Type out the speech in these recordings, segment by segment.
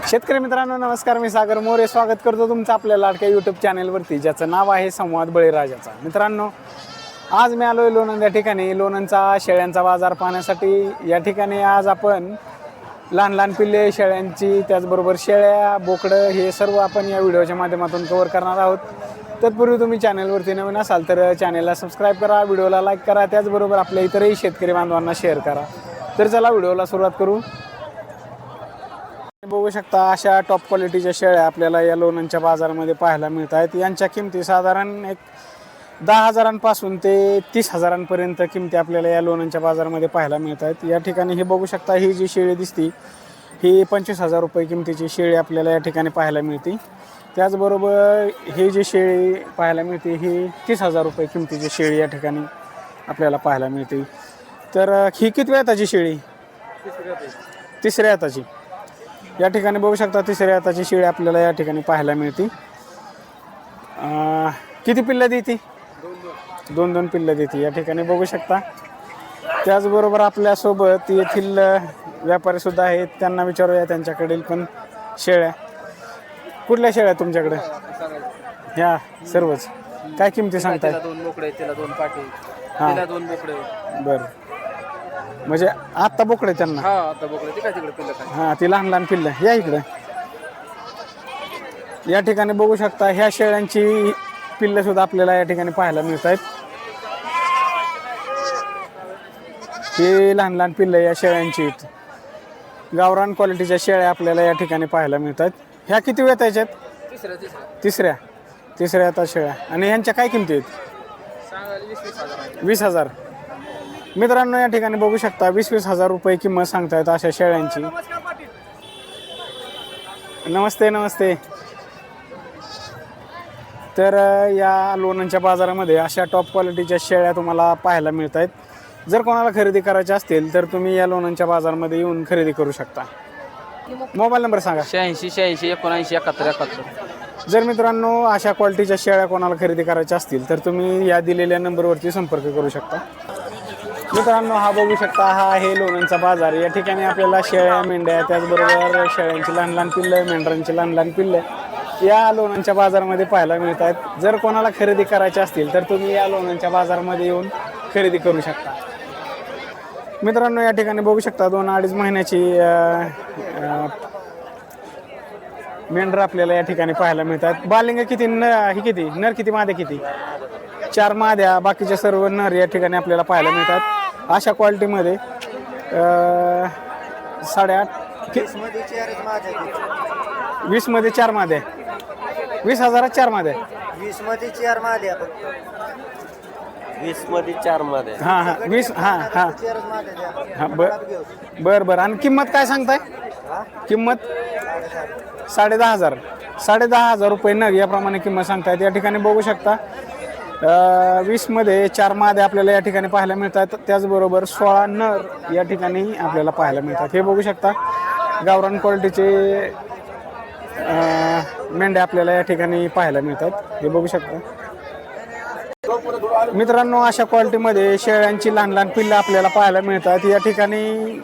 शेतकरी मित्रांनो नमस्कार, मी सागर मोरे स्वागत करतो तुमचं आपल्या लाडक्या यूट्यूब चॅनेलवरती ज्याचं नाव आहे संवाद बळीराजाचा। मित्रांनो, आज मी आलोय लोणंद या ठिकाणी लोणंदचा शेळ्यांचा बाजार पाहण्यासाठी। या ठिकाणी आज आपण लहान लहान पिल्ले शेळ्यांची, त्याचबरोबर शेळ्या, बोकडं हे सर्व आपण या व्हिडिओच्या माध्यमातून कव्हर करणार आहोत। तत्पूर्वी तुम्ही चॅनलवरती नवीन असाल तर चॅनलला सबस्क्राईब करा, व्हिडिओला लाईक करा, त्याचबरोबर आपल्या इतरही शेतकरी बांधवांना शेअर करा। तर चला व्हिडिओला सुरुवात करू। बघू शकता अशा टॉप क्वालिटीच्या शेळ्या आपल्याला या लोणंदच्या बाजारामध्ये पाहायला मिळत आहेत। यांच्या किमती साधारण एक 10,000 पासून ते 30,000 पर्यंत किमती आपल्याला या लोणंदच्या बाजारामध्ये पाहायला मिळत आहेत। या ठिकाणी हे बघू शकता, ही जी शेळी दिसती ही 25,000 रुपये किमतीची शेळी आपल्याला या ठिकाणी पाहायला मिळते। त्याचबरोबर ही जी शेळी पाहायला मिळते ही 30,000 रुपये किमतीची शेळी या ठिकाणी आपल्याला पाहायला मिळते। तर ही कितव्या हाताची शेळी? तिसऱ्या हाताची। या ठिकाणी बघू शकता तिसऱ्या हाताची शेळी आपल्याला या ठिकाणी पाहायला मिळते। किती पिल्लं देते? दोन पिल्लं देते या ठिकाणी बघू शकता। त्याचबरोबर आपल्यासोबत येथील व्यापारीसुद्धा आहेत, त्यांना विचारूया त्यांच्याकडील पण शेळ्या। कुठल्या शेळ्या तुमच्याकडे? ह्या सर्वच काय किमती सांगताय? दोन बोकडे, त्याला दोन पाटी, हां त्याला दोन बोकडे। बरं, म्हणजे आत्ता बोकडे त्यांना? हा, आता बोकडे ते काय तिकडे पिल्लं काय? हां, ती लहान लहान पिल्लं या इकडे। या ठिकाणी बघू शकता ह्या शेळ्यांची पिल्लं सुद्धा आपल्याला या ठिकाणी पाहायला मिळत आहेत। ही लहान लहान पिल्लं या शेळ्यांची गावरान क्वालिटीच्या शेळ्या आपल्याला या ठिकाणी पाहायला मिळतात। ह्या किती वेळ त्याच्यात? तिसऱ्या आता शेळ्या। आणि यांच्या काय किमती आहेत? 20,000। मित्रांनो, या ठिकाणी बघू शकता 20,000 रुपये किंमत सांगतायत अशा शेळ्यांची। नमस्ते नमस्ते। तर या लोणंदच्या बाजारामध्ये अशा टॉप क्वालिटीच्या शेळ्या तुम्हाला पाहायला मिळत आहेत। जर कोणाला खरेदी करायची असतील तर तुम्ही या लोणंदच्या बाजारामध्ये येऊन खरेदी करू शकता। मोबाईल नंबर सांगा। 86 86 79 71 71। जर मित्रांनो अशा क्वालिटीच्या शेळ्या कोणाला खरेदी करायच्या असतील तर तुम्ही या दिलेल्या नंबरवरती संपर्क करू शकता। मित्रांनो, हा बघू शकता हा आहे लोणंदचा बाजार। या ठिकाणी आपल्याला शेळ्या, मेंढ्या, त्याचबरोबर शेळ्यांची लहान लहान पिल्लं, मेंढरांची लहान लहान पिल्लं या लोणंदच्या बाजारामध्ये पाहायला मिळत आहेत। जर कोणाला खरेदी करायची असतील तर तुम्ही या लोणंदच्या बाजारामध्ये येऊन खरेदी करू शकता। मित्रांनो, या ठिकाणी बघू शकता 2-2.5 महिन्याची मेंढर आपल्याला या ठिकाणी पाहायला मिळतात। बालिंग किती? ही किती? नर किती? मादे किती? 4 माद्या, बाकीच्या सर्व नर या ठिकाणी आपल्याला पाहायला मिळतात। अशा क्वालिटीमध्ये 8.5 20 मध्ये 4 माद्या, 20,000 4 माद्या, 20 मध्ये 4 माद्या, 20 मध्ये 4 माद्या। हां हां 20 हां हां 4 माद्या द्या। हां बरं। आणि किंमत काय सांगताय? किंमत 10,500 10,500 रुपये नग याप्रमाणे किंमत सांगतायत। या ठिकाणी बघू शकता 20 मध्ये 4 माद्या आपल्याला या ठिकाणी पाहायला मिळतात। त्याचबरोबर 16 नर या ठिकाणी आपल्याला पाहायला मिळतात। हे बघू शकता गावरान क्वालिटीचे मेंढ्या आपल्याला या ठिकाणी पाहायला मिळतात। हे बघू शकता मित्रांनो, अशा क्वालिटीमध्ये शेळ्यांची लहान लहान पिल्लं आपल्याला पाहायला मिळतात। या ठिकाणी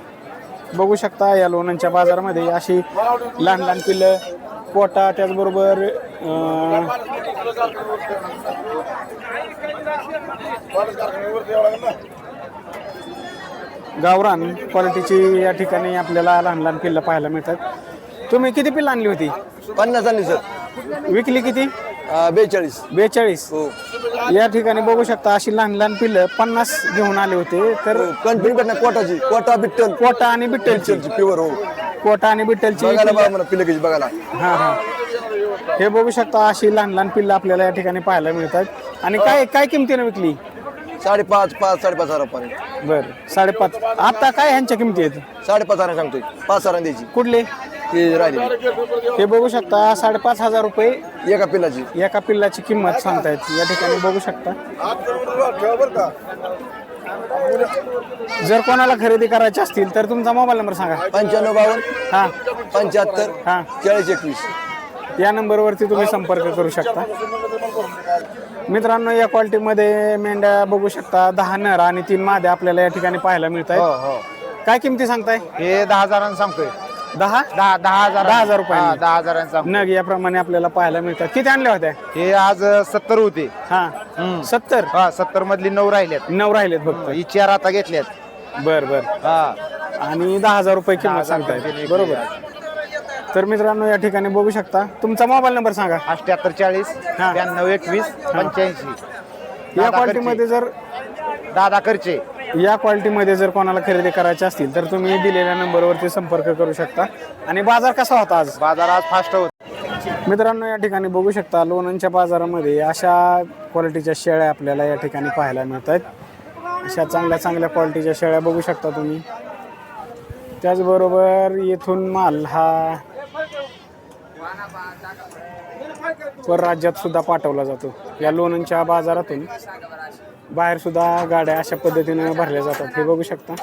बघू शकता या लोणंदच्या बाजारामध्ये अशी लहान लहान पिल्लं, कोटा, त्याचबरोबर गावरान क्वालिटीची या ठिकाणी आपल्याला लहान लहान पिल्लं पाहायला मिळतात। तुम्ही किती पिल्लं आणली होती? 50 आणली सर। विकली किती? 42। 42। या ठिकाणी बघू शकता अशी लहान लहान पिल्लं 50 घेऊन आले होते। तर कन्फिडंट कोटाची, कोटा बिट्टल, कोटा आणि बिट्टलची प्युअर हो, कोटा आणि बिट्टलची बघायला पिल्लं कशी बघायला। हां हां, हे बघू शकता अशी लहान लहान पिल्लं आपल्याला या ठिकाणी पाहायला मिळतात। आणि काय किमतीने विकली? 5.5 5.5 पर्यंत। बरं, 5.5। आता काय ह्यांच्या किमती आहेत? 5.5 सांगतोय, 5 द्यायची। कुठले? ते राहिले हे बघू शकता 5,500 रुपये एका पिल्लाची, एका पिल्लाची किंमत सांगतायत। या ठिकाणी बघू शकता। जर कोणाला खरेदी करायची असतील तर तुमचा मोबाईल नंबर सांगा। 95 हां 75 हां 40 21। या नंबरवरती तुम्ही संपर्क करू शकता। मित्रांनो, या क्वालिटीमध्ये मेंढ्या बघू शकता 10 नर आणि 3 माद्या आपल्याला या ठिकाणी पाहायला मिळत आहेत। काय किमती सांगताय? हे 10,000 सांगतोय। 10 10,000 10,000 रुपयांनी. 10,000 नग याप्रमाणे आपल्याला पाहायला मिळतात. किती आणल्या होत्या? हे आज 70 होते. हा 70 हा 70 मधली 9 राहिल्यात. 9 राहिलेत फक्त. ही 4 आता घेतल्यात. बर बर. हा आणि 10,000 रुपये किंमत 10,000 सांगताय रुपये बरोबर. तर मित्रांनो या ठिकाणी बघू शकता. तुमचा मोबाईल नंबर सांगा. 78 हा. 40 92 21 85. या क्वालिटीमध्ये जर दादा करचे. या क्वालिटीमध्ये जर कोणाला खरेदी करायची असतील तर तुम्ही दिलेल्या नंबरवरती संपर्क करू शकता. आणि बाजार कसा होता आज? बाजार आज फास्ट होत. मित्रांनो या ठिकाणी बघू शकता लोणंदच्या बाजारामध्ये अशा क्वालिटीच्या शेळ्या आपल्याला या ठिकाणी पाहायला मिळत आहेत. अशा चांगल्या चांगल्या क्वालिटीच्या शेळ्या बघू शकता तुम्ही. त्याचबरोबर येथून माल हा परराज्यात सुद्धा पाठवला जातो. या लोणंदच्या बाजारातून बाहेर सुद्धा गाड्या अशा पद्धतीने भरल्या जातात हे बघू शकता.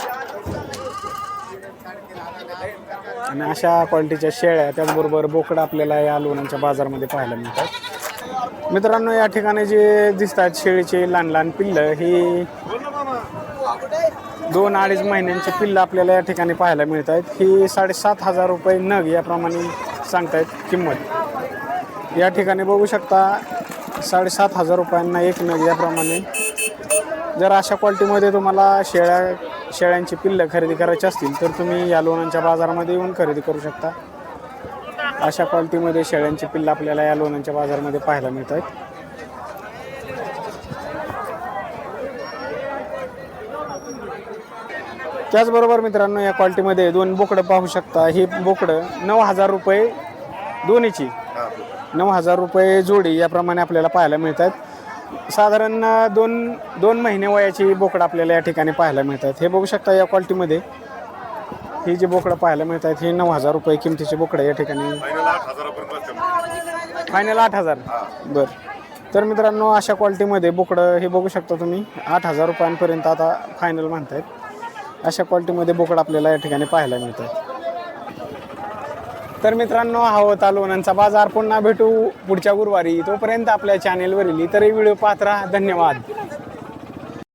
आणि अशा क्वालिटीच्या शेळ्या त्याचबरोबर बोकडं आपल्याला या लोणंदच्या बाजारामध्ये पाहायला मिळतात. मित्रांनो या ठिकाणी जे दिसतात शेळीचे लहान लहान पिल्लं ही 2-2.5 महिन्यांची पिल्लं आपल्याला या ठिकाणी पाहायला मिळत आहेत. ही 7,500 रुपये नग याप्रमाणे सांगतायत किंमत. या ठिकाणी बघू शकता 7,500 रुपयांना एक नग याप्रमाणे. जर अशा क्वालिटीमध्ये तुम्हाला शेळ्यांची पिल्लं खरेदी करायची असतील तर तुम्ही या लोणंदच्या बाजारामध्ये येऊन खरेदी करू शकता. अशा क्वालिटीमध्ये शेळ्यांची पिल्लं आपल्याला या लोणंदच्या बाजारामध्ये पाहायला मिळत आहेत. त्याचबरोबर मित्रांनो या क्वालिटीमध्ये 2 बोकडं पाहू शकता. ही बोकडं 9,000 रुपये दोन्हीची 9,000 रुपये जोडी याप्रमाणे आपल्याला पाहायला मिळतात. साधारण 2 महिने वयाची बोकडं आपल्याला या ठिकाणी पाहायला मिळतात. हे बघू शकता या क्वालिटीमध्ये ही जी बोकडं पाहायला मिळतात ही 9,000 रुपये किमतीची बोकडं या ठिकाणी. फायनल 8,000. बरं. तर मित्रांनो अशा क्वालिटीमध्ये बोकडं हे बघू शकता तुम्ही 8,000 रुपयांपर्यंत आता फायनल म्हणतायत. अशा क्वालिटीमध्ये बोकडं आपल्याला या ठिकाणी पाहायला मिळतात. तर मित्रांनो हा होता लोणंदचा बाजार. पुन्हा भेटू पुढच्या गुरुवारी. तोपर्यंत आपल्या चॅनेलवरील इतरही व्हिडिओ पाहत राहा. धन्यवाद.